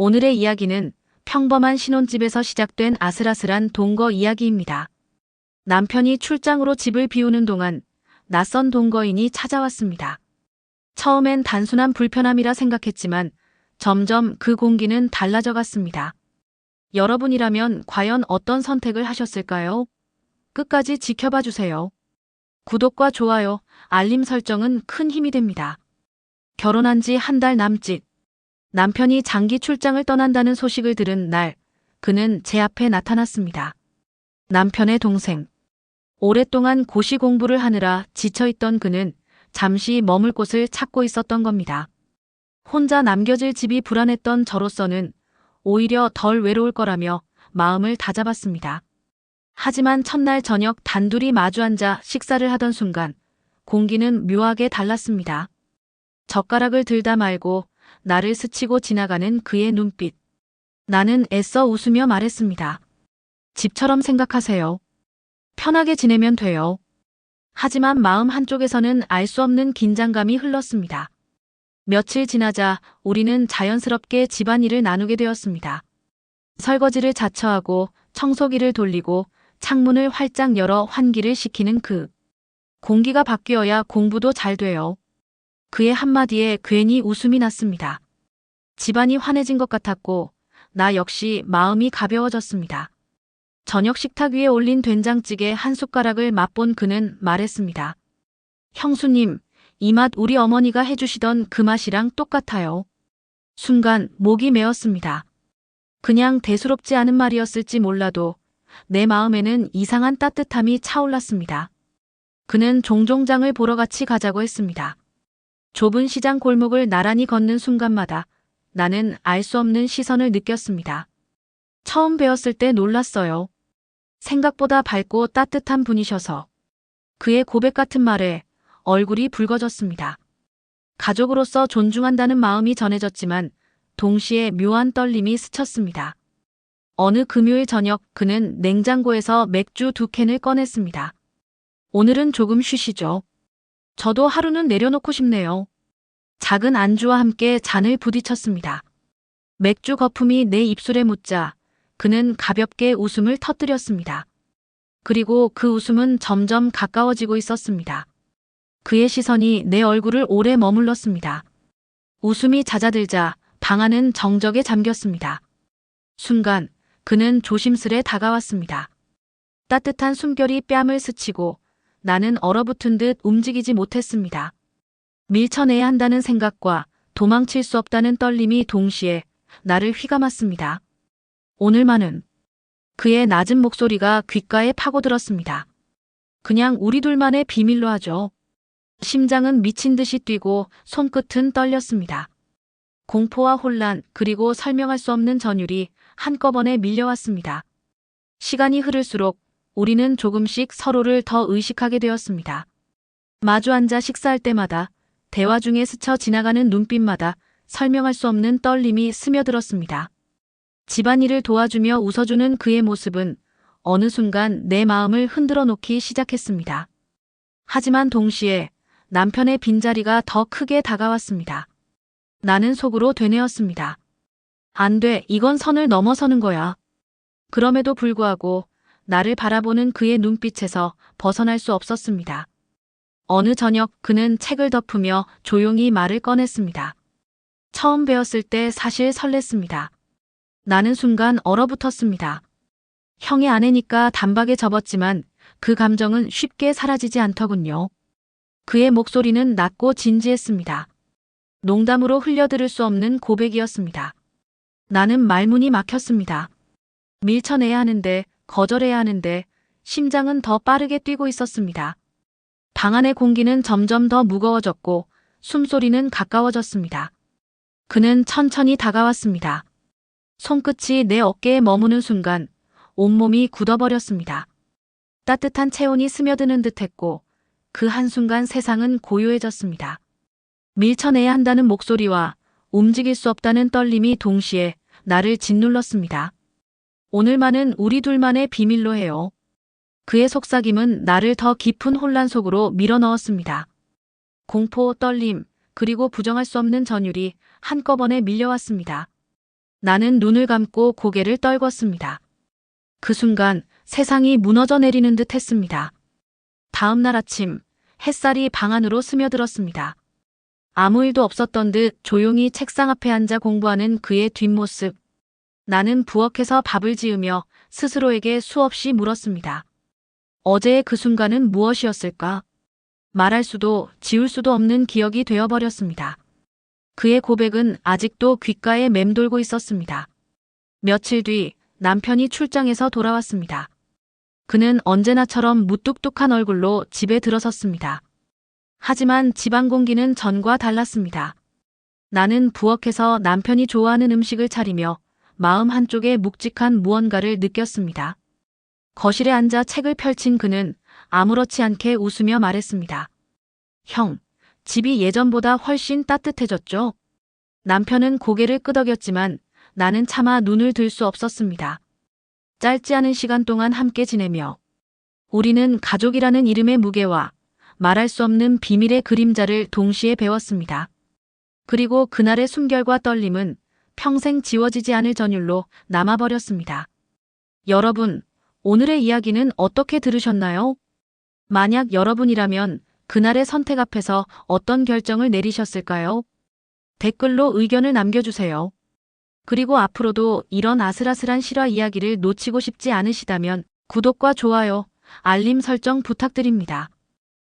오늘의 이야기는 평범한 신혼집에서 시작된 아슬아슬한 동거 이야기입니다. 남편이 출장으로 집을 비우는 동안 낯선 동거인이 찾아왔습니다. 처음엔 단순한 불편함이라 생각했지만 점점 그 공기는 달라져 갔습니다. 여러분이라면 과연 어떤 선택을 하셨을까요? 끝까지 지켜봐 주세요. 구독과 좋아요, 알림 설정은 큰 힘이 됩니다. 결혼한 지 한 달 남짓. 남편이 장기 출장을 떠난다는 소식을 들은 날, 그는 제 앞에 나타났습니다. 남편의 동생. 오랫동안 고시 공부를 하느라 지쳐있던 그는 잠시 머물 곳을 찾고 있었던 겁니다. 혼자 남겨질 집이 불안했던 저로서는 오히려 덜 외로울 거라며 마음을 다잡았습니다. 하지만 첫날 저녁 단둘이 마주 앉아 식사를 하던 순간 공기는 묘하게 달랐습니다. 젓가락을 들다 말고 나를 스치고 지나가는 그의 눈빛. 나는 애써 웃으며 말했습니다. 집처럼 생각하세요. 편하게 지내면 돼요. 하지만 마음 한쪽에서는 알 수 없는 긴장감이 흘렀습니다. 며칠 지나자 우리는 자연스럽게 집안일을 나누게 되었습니다. 설거지를 자처하고 청소기를 돌리고 창문을 활짝 열어 환기를 시키는 공기가 바뀌어야 공부도 잘 돼요. 그의 한마디에 괜히 웃음이 났습니다. 집안이 환해진 것 같았고 나 역시 마음이 가벼워졌습니다. 저녁 식탁 위에 올린 된장찌개 한 숟가락을 맛본 그는 말했습니다. 형수님, 이 맛 우리 어머니가 해주시던 그 맛이랑 똑같아요. 순간 목이 메었습니다. 그냥 대수롭지 않은 말이었을지 몰라도 내 마음에는 이상한 따뜻함이 차올랐습니다. 그는 종종 장을 보러 같이 가자고 했습니다. 좁은 시장 골목을 나란히 걷는 순간마다 나는 알 수 없는 시선을 느꼈습니다. 처음 뵈었을 때 놀랐어요. 생각보다 밝고 따뜻한 분이셔서. 그의 고백 같은 말에 얼굴이 붉어졌습니다. 가족으로서 존중한다는 마음이 전해졌지만 동시에 묘한 떨림이 스쳤습니다. 어느 금요일 저녁 그는 냉장고에서 맥주 2캔을 꺼냈습니다. 오늘은 조금 쉬시죠. 저도 하루는 내려놓고 싶네요. 작은 안주와 함께 잔을 부딪혔습니다. 맥주 거품이 내 입술에 묻자 그는 가볍게 웃음을 터뜨렸습니다. 그리고 그 웃음은 점점 가까워지고 있었습니다. 그의 시선이 내 얼굴을 오래 머물렀습니다. 웃음이 잦아들자 방 안은 정적에 잠겼습니다. 순간 그는 조심스레 다가왔습니다. 따뜻한 숨결이 뺨을 스치고 나는 얼어붙은 듯 움직이지 못했습니다. 밀쳐내야 한다는 생각과 도망칠 수 없다는 떨림이 동시에 나를 휘감았습니다. 오늘만은. 그의 낮은 목소리가 귓가에 파고들었습니다. 그냥 우리 둘만의 비밀로 하죠. 심장은 미친 듯이 뛰고 손끝은 떨렸습니다. 공포와 혼란 그리고 설명할 수 없는 전율이 한꺼번에 밀려왔습니다. 시간이 흐를수록 우리는 조금씩 서로를 더 의식하게 되었습니다. 마주 앉아 식사할 때마다 대화 중에 스쳐 지나가는 눈빛마다 설명할 수 없는 떨림이 스며들었습니다. 집안일을 도와주며 웃어주는 그의 모습은 어느 순간 내 마음을 흔들어 놓기 시작했습니다. 하지만 동시에 남편의 빈자리가 더 크게 다가왔습니다. 나는 속으로 되뇌었습니다. 안 돼, 이건 선을 넘어서는 거야. 그럼에도 불구하고 나를 바라보는 그의 눈빛에서 벗어날 수 없었습니다. 어느 저녁 그는 책을 덮으며 조용히 말을 꺼냈습니다. 처음 배웠을 때 사실 설렜습니다. 나는 순간 얼어붙었습니다. 형의 아내니까 단박에 접었지만 그 감정은 쉽게 사라지지 않더군요. 그의 목소리는 낮고 진지했습니다. 농담으로 흘려들을 수 없는 고백이었습니다. 나는 말문이 막혔습니다. 밀쳐내야 하는데 거절해야 하는데 심장은 더 빠르게 뛰고 있었습니다. 방 안의 공기는 점점 더 무거워졌고 숨소리는 가까워졌습니다. 그는 천천히 다가왔습니다. 손끝이 내 어깨에 머무는 순간 온몸이 굳어버렸습니다. 따뜻한 체온이 스며드는 듯했고 그 한순간 세상은 고요해졌습니다. 밀쳐내야 한다는 목소리와 움직일 수 없다는 떨림이 동시에 나를 짓눌렀습니다. 오늘만은 우리 둘만의 비밀로 해요. 그의 속삭임은 나를 더 깊은 혼란 속으로 밀어넣었습니다. 공포, 떨림, 그리고 부정할 수 없는 전율이 한꺼번에 밀려왔습니다. 나는 눈을 감고 고개를 떨궜습니다. 그 순간 세상이 무너져 내리는 듯 했습니다. 다음 날 아침 햇살이 방 안으로 스며들었습니다. 아무 일도 없었던 듯 조용히 책상 앞에 앉아 공부하는 그의 뒷모습. 나는 부엌에서 밥을 지으며 스스로에게 수없이 물었습니다. 어제의 그 순간은 무엇이었을까? 말할 수도 지울 수도 없는 기억이 되어버렸습니다. 그의 고백은 아직도 귓가에 맴돌고 있었습니다. 며칠 뒤 남편이 출장에서 돌아왔습니다. 그는 언제나처럼 무뚝뚝한 얼굴로 집에 들어섰습니다. 하지만 집안 공기는 전과 달랐습니다. 나는 부엌에서 남편이 좋아하는 음식을 차리며 마음 한쪽에 묵직한 무언가를 느꼈습니다. 거실에 앉아 책을 펼친 그는 아무렇지 않게 웃으며 말했습니다. 형, 집이 예전보다 훨씬 따뜻해졌죠? 남편은 고개를 끄덕였지만 나는 차마 눈을 들 수 없었습니다. 짧지 않은 시간 동안 함께 지내며 우리는 가족이라는 이름의 무게와 말할 수 없는 비밀의 그림자를 동시에 배웠습니다. 그리고 그날의 숨결과 떨림은 평생 지워지지 않을 전율로 남아버렸습니다. 여러분, 오늘의 이야기는 어떻게 들으셨나요? 만약 여러분이라면 그날의 선택 앞에서 어떤 결정을 내리셨을까요? 댓글로 의견을 남겨주세요. 그리고 앞으로도 이런 아슬아슬한 실화 이야기를 놓치고 싶지 않으시다면 구독과 좋아요, 알림 설정 부탁드립니다.